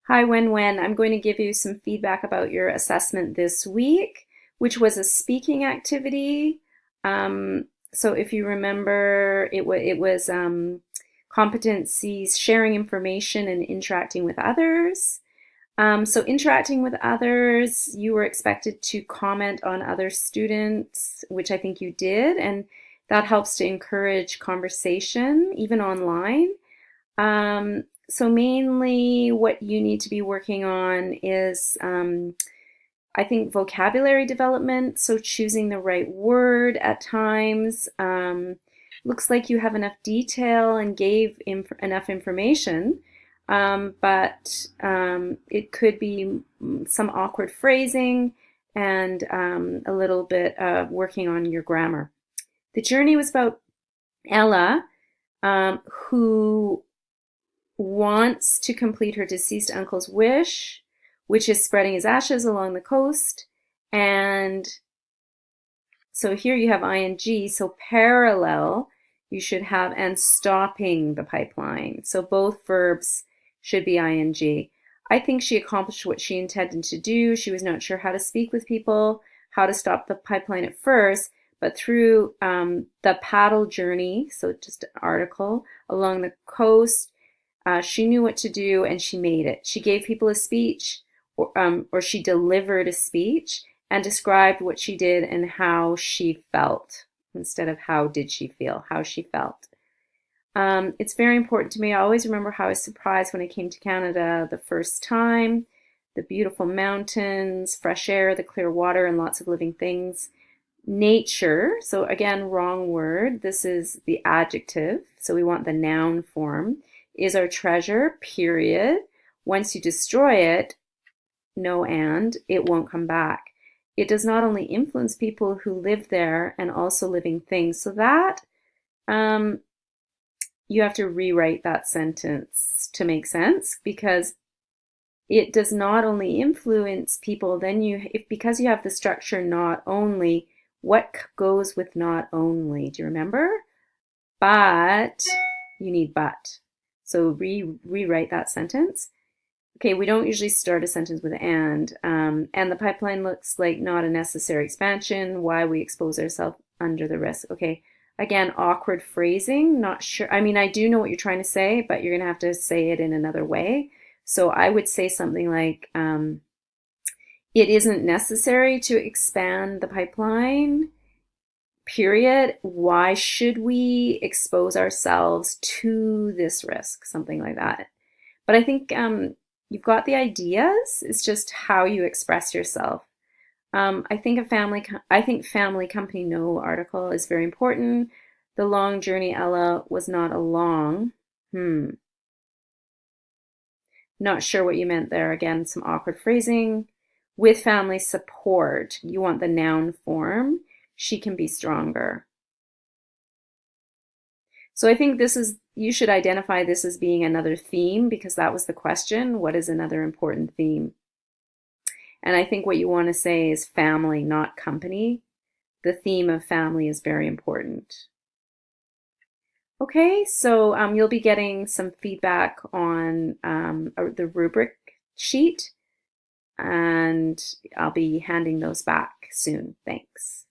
Hi, Wen. I'm going to give you some feedback about your assessment this week, which was a speaking activity. Um, so if you remember, it was competencies, sharing information and interacting with others. So interacting with others, you were expected to comment on other students, which I think you did, and that helps to encourage conversation, even online. So mainly what you need to be working on is, I think, vocabulary development. So choosing the right word at times. Looks like you have enough detail and gave enough information, but it could be some awkward phrasing and a little bit of working on your grammar. The journey was about Ella, who wants to complete her deceased uncle's wish, which is spreading his ashes along the coast. And so here you have ing, so parallel, you should have and stopping the pipeline. So both verbs should be ing. I think she accomplished what she intended to do. She was not sure how to speak with people, how to stop the pipeline at first, but through the paddle journey, so just an article, along the coast, she knew what to do and she made it. She gave people a speech, or she delivered a speech and described what she did and how she felt instead of how did she feel, how she felt. It's very important to me. I always remember how I was surprised when I came to Canada the first time. The beautiful mountains, fresh air, the clear water, and lots of living things. Nature, so again, wrong word. This is the adjective, so we want the noun form, is our treasure, period. Once you destroy it, no and, it won't come back. It does not only influence people who live there and also living things. So that you have to rewrite that sentence to make sense, because it does not only influence people, then because you have the structure not only, what goes with not only? Do you remember? But you need but. So rewrite that sentence. Okay, we don't usually start a sentence with and the pipeline looks like not a necessary expansion. Why we expose ourselves under the risk. Okay, again, awkward phrasing. Not sure. I mean, I do know what you're trying to say, but you're gonna have to say it in another way. So I would say something like, it isn't necessary to expand the pipeline, period. Why should we expose ourselves to this risk? Something like that. But I think you've got the ideas. It's just how you express yourself. I think family company no article is very important. The long journey, Ella, was not a long. Not sure what you meant there. Again, some awkward phrasing. With family support, you want the noun form. She can be stronger. So I think you should identify this as being another theme, because that was the question. What is another important theme? And I think what you want to say is family, not company. The theme of family is very important. Okay, so you'll be getting some feedback on the rubric sheet, and I'll be handing those back soon. Thanks.